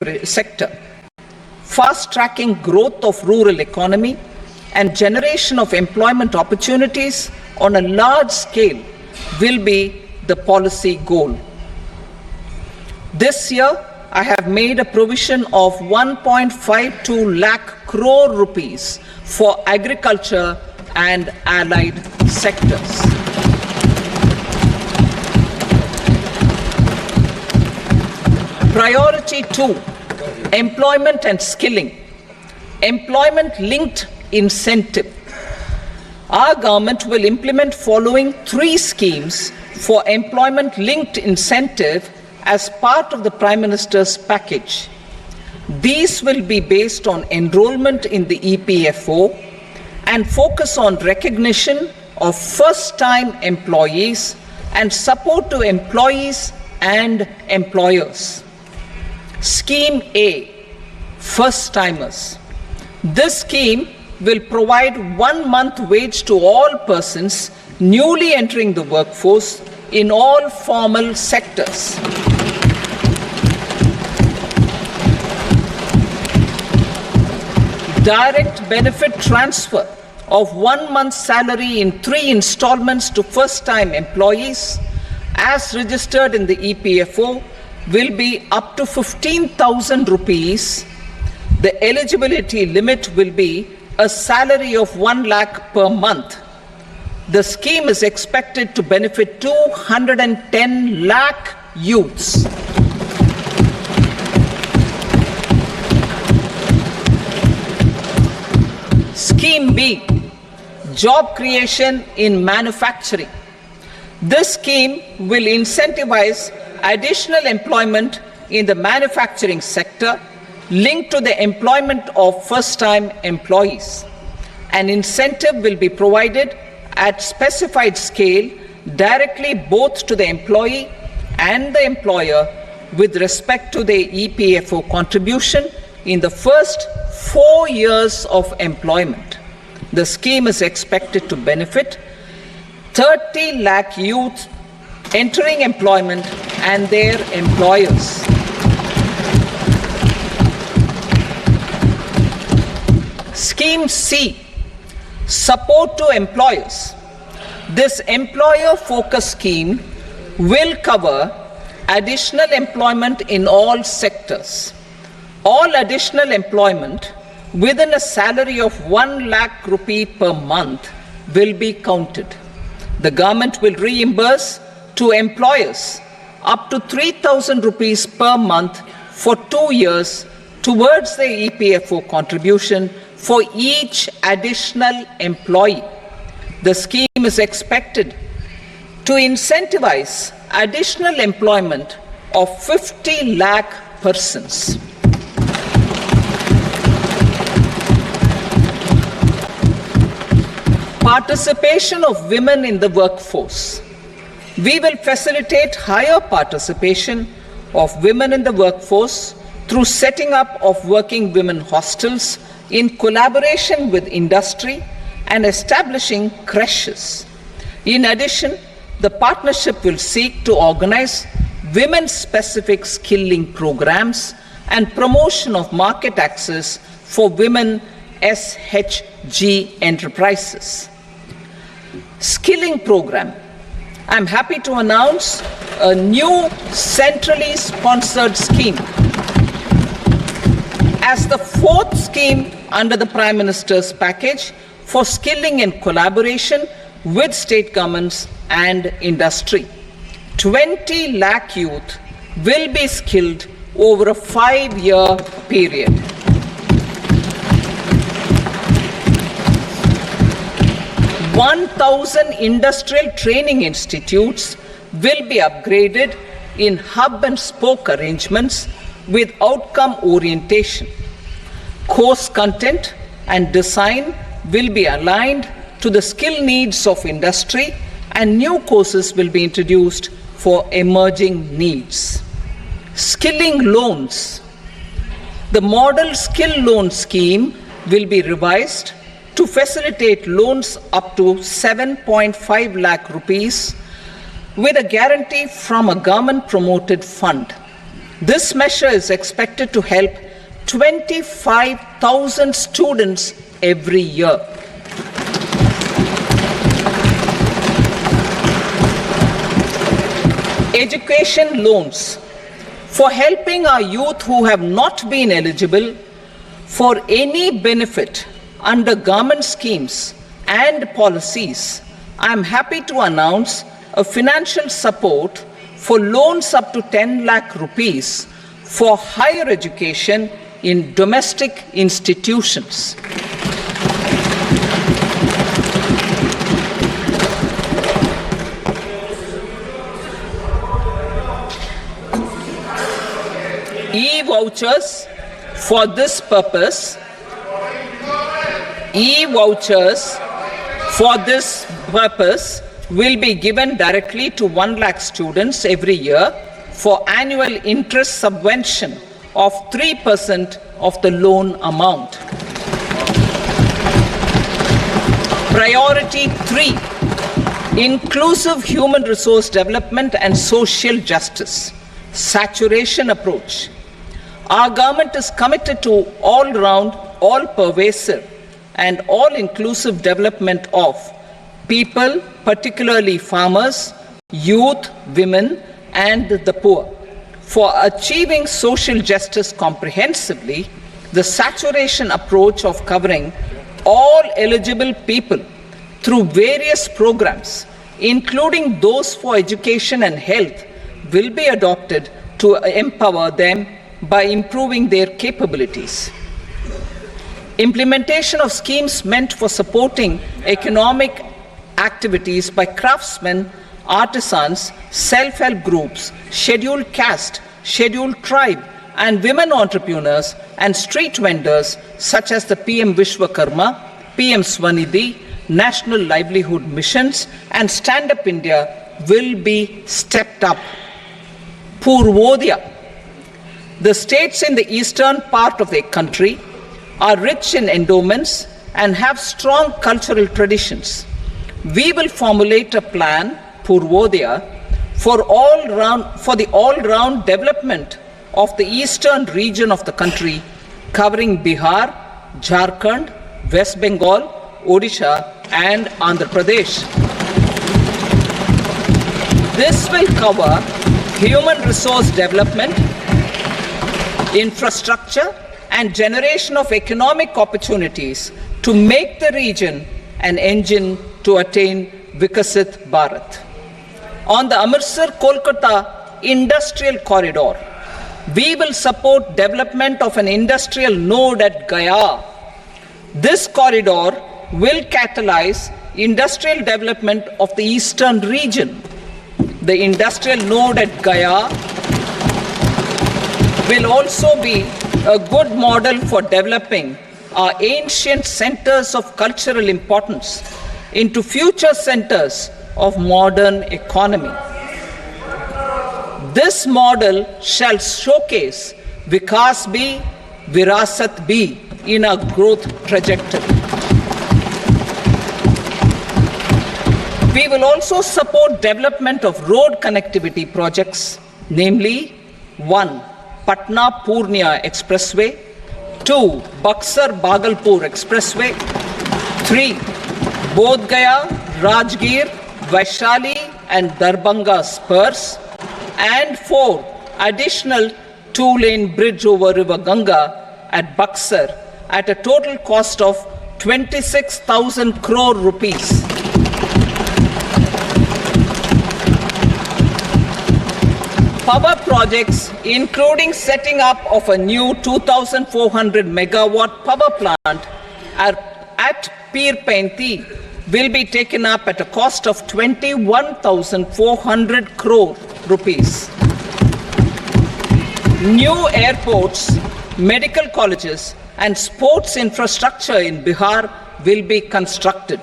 sector, fast-tracking growth of rural economy and generation of employment opportunities on a large scale will be the policy goal. This year, I have made a provision of 1.52 lakh crore rupees for agriculture and allied sectors. Priority 2, employment and skilling. Employment-linked incentive. Our government will implement following 3 schemes for employment-linked incentive as part of the Prime Minister's package. These will be based on enrollment in the EPFO and focus on recognition of first-time employees and support to employees and employers. Scheme A, first-timers. This scheme will provide 1 month wage to all persons newly entering the workforce in all formal sectors. Direct benefit transfer of 1 month's salary in 3 installments to first-time employees as registered in the EPFO will be up to 15,000 rupees. The eligibility limit will be a salary of 1 lakh per month. The scheme is expected to benefit 210 lakh youths. Scheme B, job creation in manufacturing. This scheme will incentivize additional employment in the manufacturing sector linked to the employment of first-time employees. An incentive will be provided at specified scale directly both to the employee and the employer with respect to the EPFO contribution in the first 4 years of employment. The scheme is expected to benefit 30 lakh youth entering employment and their employers. Scheme C, support to employers. This employer-focused scheme will cover additional employment in all sectors. All additional employment within a salary of 1 lakh rupee per month will be counted. The government will reimburse to employers up to 3,000 rupees per month for 2 years towards the EPFO contribution for each additional employee. The scheme is expected to incentivize additional employment of 50 lakh persons. Participation of women in the workforce. We will facilitate higher participation of women in the workforce through setting up of working women hostels in collaboration with industry and establishing creches. In addition, the partnership will seek to organize women-specific skilling programs and promotion of market access for women SHG enterprises. Skilling program. I'm happy to announce a new centrally sponsored scheme as the 4th scheme under the Prime Minister's package for skilling in collaboration with state governments and industry. 20 lakh youth will be skilled over a 5-year period. $1,000 industrial training institutes will be upgraded in hub and spoke arrangements with outcome orientation. Course content and design will be aligned to the skill needs of industry, and new courses will be introduced for emerging needs. Skilling loans. The model skill loan scheme will be revised to facilitate loans up to 7.5 lakh rupees with a guarantee from a government promoted fund. This measure is expected to help 25,000 students every year. Education loans for helping our youth who have not been eligible for any benefit under government schemes and policies. I am happy to announce a financial support for loans up to 10 lakh rupees for higher education in domestic institutions. E-vouchers for this purpose. E-vouchers for this purpose will be given directly to 1 lakh students every year for annual interest subvention of 3% of the loan amount. Priority 3, inclusive human resource development and social justice. Saturation approach. Our government is committed to all-round, all-pervasive and all-inclusive development of people, particularly farmers, youth, women, and the poor. For achieving social justice comprehensively, the saturation approach of covering all eligible people through various programs, including those for education and health, will be adopted to empower them by improving their capabilities. Implementation of schemes meant for supporting economic activities by craftsmen, artisans, self-help groups, scheduled caste, scheduled tribe, and women entrepreneurs and street vendors such as the PM Vishwakarma, PM Swanidhi, National Livelihood Missions, and Stand Up India will be stepped up. Purvodaya. The states in the eastern part of the country are rich in endowments and have strong cultural traditions. We will formulate a plan, Purvodaya, for the all-round development of the eastern region of the country, covering Bihar, Jharkhand, West Bengal, Odisha, and Andhra Pradesh. This will cover human resource development, infrastructure, and generation of economic opportunities to make the region an engine to attain Vikasit Bharat. On the Amritsar-Kolkata Industrial Corridor, we will support development of an industrial node at Gaya. This corridor will catalyze industrial development of the eastern region. The industrial node at Gaya will also be a good model for developing our ancient centers of cultural importance into future centers of modern economy. This model shall showcase Vikas B, Virasat B in our growth trajectory. We will also support development of road connectivity projects, namely 1. Patna Purnia Expressway, 2. Buxar Bhagalpur Expressway, 3. Bodh Gaya, Rajgir, Vaishali and Darbhanga spurs, and 4. Additional 2-lane bridge over River Ganga at Buxar at a total cost of 26,000 crore rupees. Power projects, including setting up of a new 2,400 megawatt power plant at Pir Painti, will be taken up at a cost of 21,400 crore rupees. New airports, medical colleges, and sports infrastructure in Bihar will be constructed.